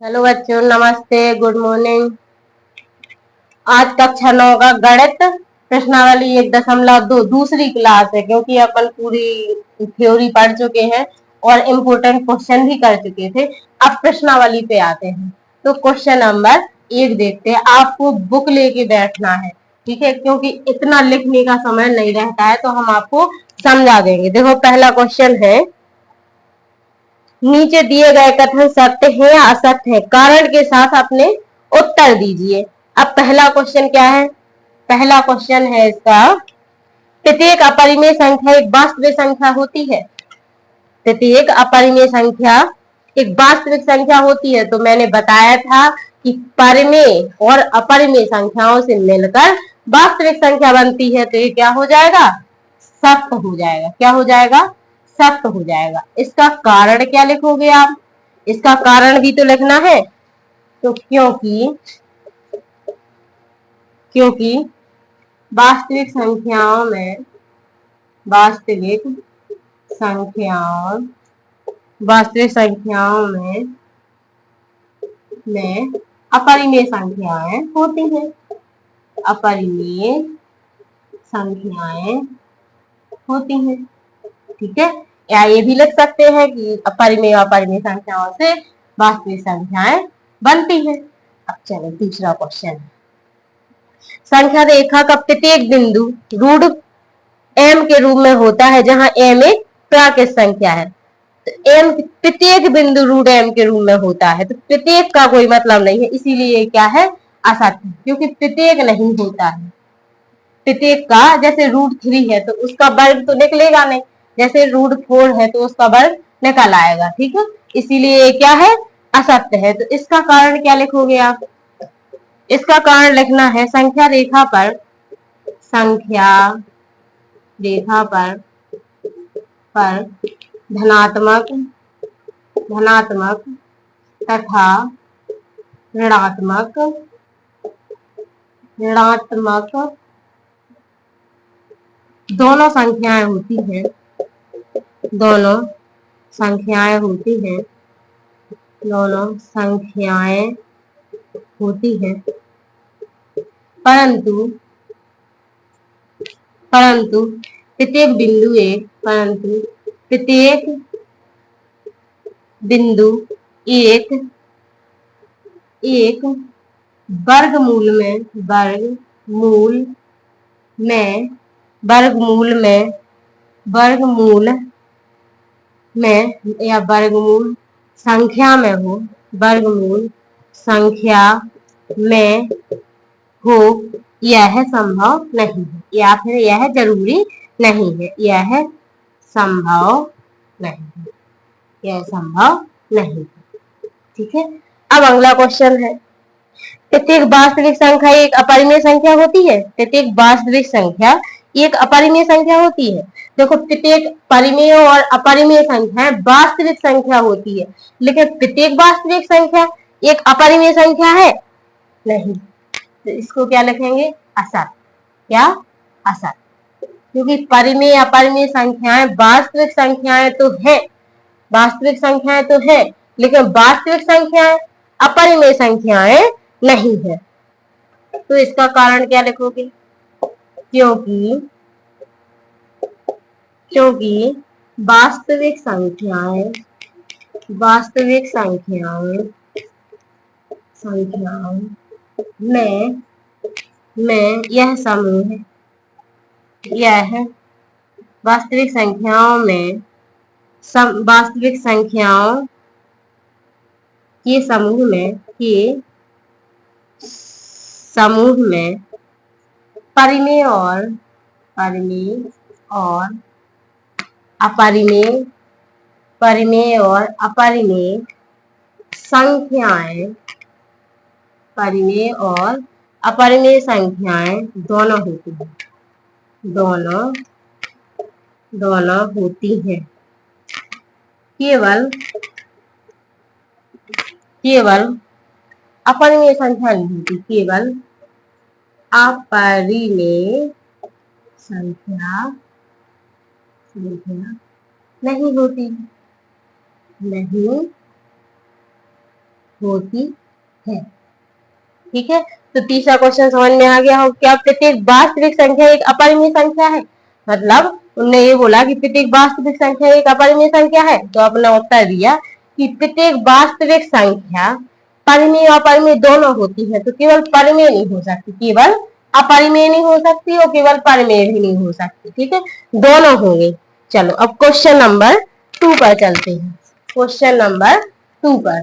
Hello बच्चों, नमस्ते, good morning. आज कक्षा 9 का गणित प्रश्नावली 1.2 दूसरी क्लास है, क्योंकि अपन पूरी थ्योरी पढ़ चुके हैं और इम्पोर्टेंट क्वेश्चन भी कर चुके थे। अब प्रश्नावली पे आते हैं। तो क्वेश्चन नंबर 1 देखते हैं। आपको बुक लेके बैठना है, ठीक है, क्योंकि इतना लिखने का समय नहीं रहता है, तो हम आपको समझा देंगे। देखो, पहला क्वेश्चन है, नीचे दिए गए कथन सत्य है या असत्य है, कारण के साथ अपने उत्तर दीजिए। अब पहला क्वेश्चन क्या है? पहला क्वेश्चन है इसका, प्रत्येक अपरिमेय संख्या एक वास्तविक संख्या होती है। प्रत्येक अपरिमेय संख्या एक वास्तविक संख्या होती है। तो मैंने बताया था कि परिमेय और अपरिमेय संख्याओं से मिलकर वास्तविक संख्या बनती है। तो ये क्या हो जाएगा? सत्य हो जाएगा। क्या हो जाएगा? सत्य हो जाएगा। इसका कारण क्या लिखोगे आप? इसका कारण भी तो लिखना है। तो क्योंकि वास्तविक संख्याओं में वास्तविक संख्याओं वास्तविक संख्याओं में अपरिमेय संख्याएं होती हैं। अपरिमेय संख्याएं होती हैं, ठीक है। या ये भी लिख सकते हैं कि अपरिमेय अपरिमेय संख्याओं से वास्तविक संख्याएं बनती हैं। अब चलो दूसरा क्वेश्चन। संख्या रेखा का प्रत्येक बिंदु रूट एम के रूप में होता है, जहां एम एक प्राकृत संख्या है। तो एम प्रत्येक बिंदु रूट एम के रूप में होता है। तो प्रत्येक का कोई मतलब नहीं है, इसीलिए क्या है? असत्य, क्योंकि प्रत्येक नहीं होता है। प्रत्येक का, जैसे √3 है तो उसका वर्ग तो निकलेगा नहीं, जैसे √4 है तो उसका वर्ग निकल आएगा, ठीक है। इसीलिए ये क्या है? असत्य है। तो इसका कारण क्या लिखोगे आप? इसका कारण लिखना है, संख्या रेखा पर धनात्मक धनात्मक तथा ऋणात्मक ऋणात्मक दोनों संख्याएं होती हैं। दोनों संख्याएं होती हैं। दोनों संख्याएं होती हैं, परंतु परंतु प्रत्येक बिंदु एक परंतु प्रत्येक बिंदु एक एक में वर्गमूल में या वर्गमूल संख्या में हो वर्गमूल संख्या में हो, यह संभव नहीं है, या फिर यह जरूरी नहीं है। यह संभव नहीं है। यह संभव नहीं है, ठीक है। अब अगला क्वेश्चन है, प्रत्येक वास्तविक संख्या एक अपरिमेय संख्या होती है। प्रत्येक वास्तविक संख्या एक अपरिमेय संख्या होती है। देखो, प्रत्येक परिमेय और अपरिमेय संख्या वास्तविक संख्या होती है, लेकिन प्रत्येक वास्तविक संख्या एक अपरिमेय संख्या है नहीं। तो इसको क्या लिखेंगे? असत्य। क्या? असत्य, क्योंकि परिमेय अपरिमेय संख्याएं वास्तविक संख्याएं तो है, वास्तविक संख्याएं तो है, लेकिन वास्तविक संख्याएं अपरिमेय संख्याएं नहीं है। तो इसका कारण क्या लिखोगे? क्योंकि वास्तविक संख्याएं संख्याओं में यह वास्तविक संख्याओं में वास्तविक संख्याओं के समूह में परिमेय और अपरिमेय संख्याएं दोनों होती हैं। दोनों होती हैं। केवल अपरिमेय संख्या नहीं होती, केवल अपरिमेय संख्या नहीं होती। नहीं होती है। ठीक है, तो तीसरा क्वेश्चन समझ में आ गया हो। क्या प्रत्येक वास्तविक संख्या एक अपरिमेय संख्या है? मतलब उन्होंने ये बोला कि प्रत्येक वास्तविक संख्या एक अपरिमेय संख्या है, तो अपना उत्तर दिया कि प्रत्येक वास्तविक संख्या परिमेय और अपरिमेय दोनों होती है, तो केवल परिमेय नहीं हो सकती, केवल अपरिमेय नहीं हो सकती और केवल परिमेय भी नहीं हो सकती। ठीक है, दोनों होंगे। चलो अब क्वेश्चन नंबर 2 पर चलते हैं। क्वेश्चन नंबर 2 पर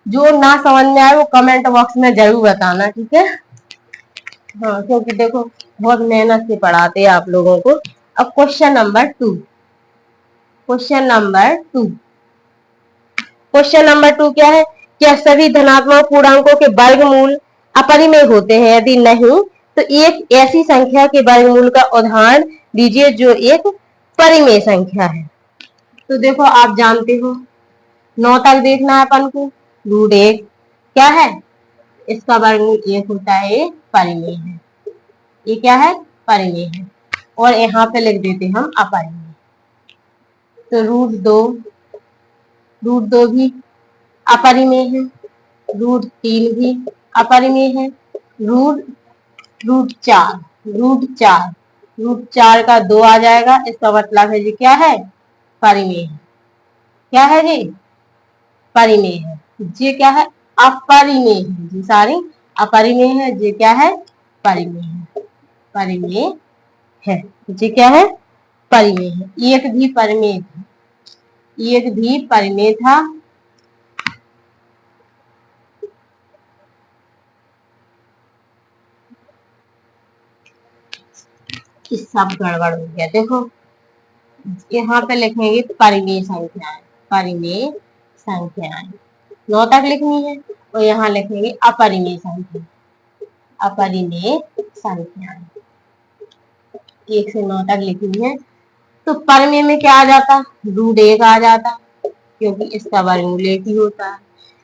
जो ना समझ में आए वो कमेंट बॉक्स में जरूर बताना। ठीक है, हाँ, क्योंकि देखो बहुत मेहनत से पढ़ाते हैं आप लोगों को। अब क्वेश्चन नंबर 2 क्या है? क्या सभी धनात्मक पूर्णांकों के वर्गमूल अपरिमेय होते हैं? यदि नहीं तो एक ऐसी संख्या के वर्गमूल का उदाहरण दीजिए जो एक परिमेय संख्या है। तो देखो आप जानते हो 9 तक देखना है अपन को। रूट 1 क्या है? इसका वर्गमूल 1 होता है, ये परिमेय है। ये क्या है? परिमेय है। और यहाँ पे लिख देते हम अपरिमेय। तो रूट दो भी अपरिमेय है, रूट 3 भी अपरिमेय है, रूट रूट चार रूट चार का 2 आ जाएगा, इसका मतलब है जी क्या है? परिमेय है। क्या है जी? परिमेय है। ये क्या है? अपरिमेय है जी, सारी अपरिमेय है। ये क्या है? परिमेय है। परिमेय है। ये क्या है? परिमेय है। एक भी परिमेय था, एक भी परिमेय था। इस सब गड़बड़ हो गया। देखो यहाँ पे लिखेंगे परिमेय संख्याएं, परिमेय संख्याएं 9 तक लिखनी है, और यहाँ लिखेंगे अपरिमेय संख्या, अपरिमेय संख्याएं 1 से 9 तक लिखनी है। तो परिमेय में क्या आ जाता? रूट 1 आ जाता, क्योंकि इसका वर्गमूल 1 ही होता है।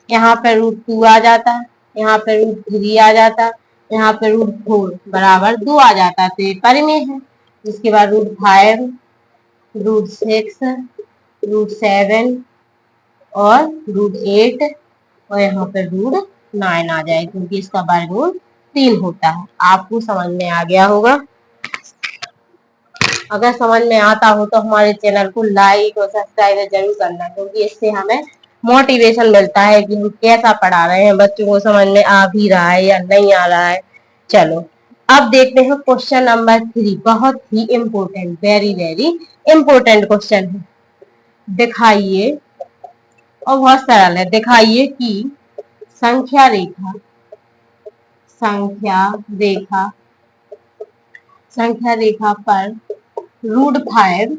यहाँ पे रूट 2 आ जाता, यहाँ पे रूट 3 आ जाता, यहाँ पे रूट 4 बराबर 2 आ जाता, तो ये परिमेय है। इसके बाद रूट 5, रूट 6, रूट 7 और रूट 8 और यहाँ पे रूट 9 आ जाए, क्योंकि इसका वर्गमूल 3 होता है। आपको समझ में आ गया होगा। अगर समझ में आता हो तो हमारे चैनल को लाइक और सब्सक्राइब जरूर करना, क्योंकि इससे हमें मोटिवेशन मिलता है कि हम कैसा पढ़ा रहे हैं, बच्चों को समझ में आ भी रहा है या नहीं आ रहा है। चलो अब देखते हैं क्वेश्चन नंबर 3। बहुत ही important, very very important question है। दिखाइए, और बहुत सरल है। दिखाइए कि संख्या रेखा संख्या रेखा संख्या रेखा पर रूट 5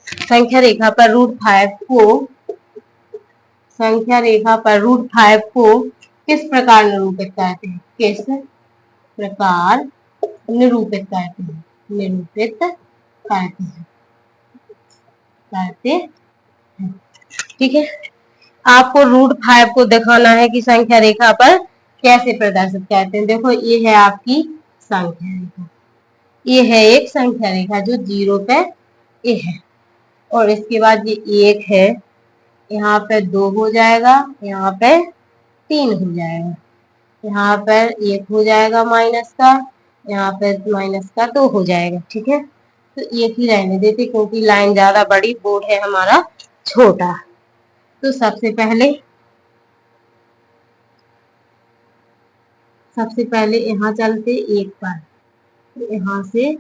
संख्या रेखा पर रूट 5 को संख्या रेखा पर रूट 5 को किस प्रकार निरूपित करते हैं? किस प्रकार निरूपित करते हैं? निरूपित करते हैं। ठीक है, आपको रूट 5 को दिखाना है कि संख्या रेखा पर कैसे प्रदर्शित करते हैं। देखो ये है आपकी संख्या रेखा, ये है एक संख्या रेखा जो 0 पे ये है, और इसके बाद ये 1 है, यहाँ पे 2 हो जाएगा, यहाँ पे 3 हो जाएगा, यहाँ पर 1 हो जाएगा माइनस का, यहाँ पे माइनस का 2 हो जाएगा। ठीक है, तो 1 ही रहने देते, क्योंकि लाइन ज्यादा बड़ी, बोर्ड है हमारा छोटा। तो सबसे पहले यहाँ चलते 1 पर, तो यहाँ से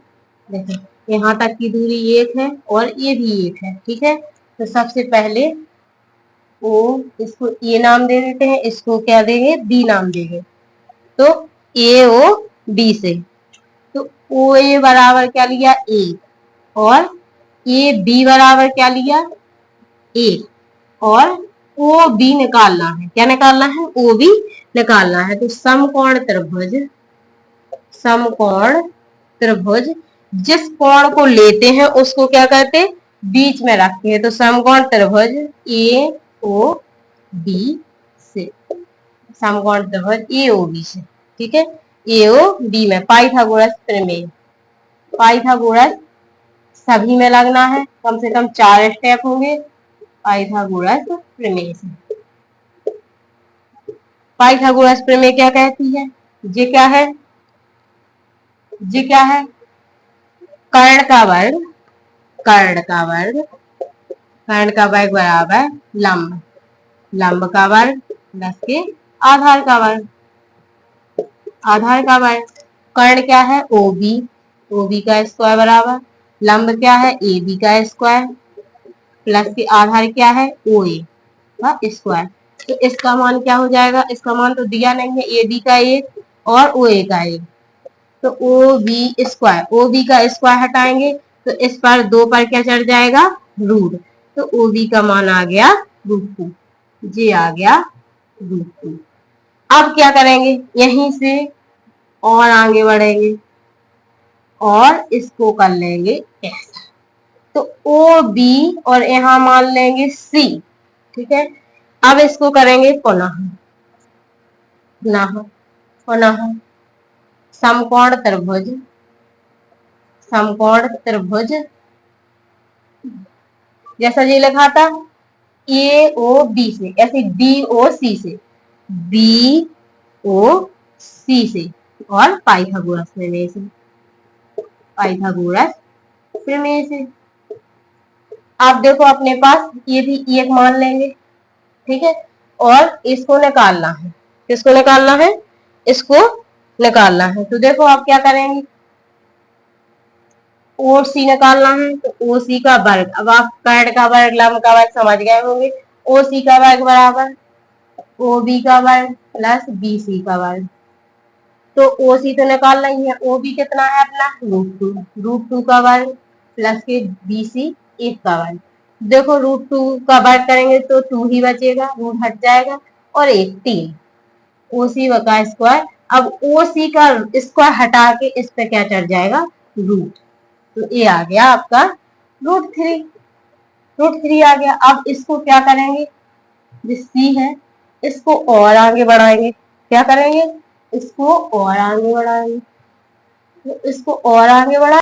देखो यहाँ तक की दूरी 1 है और ये भी 1 है। ठीक है, तो सबसे पहले ओ, इसको ए नाम दे देते हैं, इसको क्या देंगे? बी नाम देंगे। तो ए ओ बी से, तो ओ ए बराबर क्या लिया? 1, और ए बी बराबर क्या लिया? 1, और ओ बी निकालना है। क्या निकालना है? ओ बी निकालना है। तो समकोण त्रिभुज जिस कोण को लेते हैं उसको क्या कहते हैं? बीच में रखते हैं। तो समकोण त्रिभुज ए ओ बी से, समकोण त्रिभुज ए ओ बी से। ठीक है, ए ओ बी में पाइथागोरस प्रमेय, पाइथागोरस सभी में लगना है, कम से कम 4 स्टेप होंगे पाइथागोरस प्रमेय से। पाइथागोरस प्रमेय क्या कहती है? ये क्या है? ये क्या है? कर्ण का वर्ग, कर्ण का वर्ग, कर्ण का वर्ग बराबर लंब, लंब का वर्ग प्लस के आधार का वर्ग, आधार का वर्ग। कर्ण क्या है? ओबी, ओबी का स्क्वायर बराबर लंब क्या है? ए बी का स्क्वायर प्लस के आधार क्या है? ओ ए का स्क्वायर। तो इसका मान क्या हो जाएगा? इसका मान तो दिया नहीं है, ए बी का एक और ओ ए का एक, तो O B square, O B का स्क्वायर हटाएंगे तो इस पर दो पर क्या चढ़ जाएगा? रूट। तो ओ बी का मान आ गया √2, ये आ गया √2। अब क्या करेंगे? यहीं से और आगे बढ़ेंगे और इसको कर लेंगे ऐसा, तो ओ बी और यहां मान लेंगे सी, ठीक है। अब इसको करेंगे पुनः, पुनः, पुनः समकोण त्रिभुज, समकोण त्रिभुज जैसा ये लिखा था ए ओ बी से, ऐसे बी ओ सी से, बी ओ सी से और पाइथागोरस प्रमेय से, पाइथागोरस प्रमेय से। आप देखो अपने पास ये भी एक मान लेंगे, ठीक है, और इसको निकालना है। किसको निकालना है? इसको निकालना है। तो देखो आप क्या करेंगे? ओ सी निकालना है तो ओ सी का वर्ग, अब आप कर्ण का वर्ग लंब का वर्ग समझ गए होंगे। ओ सी का वर्ग बराबर ओ बी का वर्ग प्लस बी सी का वर्ग। तो ओ सी तो निकालना ही है, ओ बी कितना है अपना? √2, √2 का वर्ग प्लस के बी सी एक का वर्ग। देखो √2 का वर्ग करेंगे तो 2 ही बचेगा, रूट हट जाएगा और एक 3, ओ सी का स्क्वायर। अब ओ सी का स्क्वायर हटा के इस पे क्या चढ़ जाएगा? रूट। तो ये आ गया आपका √3, √3 आ गया। अब इसको क्या करेंगे? जो सी है इसको और आगे बढ़ाएंगे। क्या करेंगे? इसको और आगे बढ़ाएंगे, तो इसको और आगे बढ़ा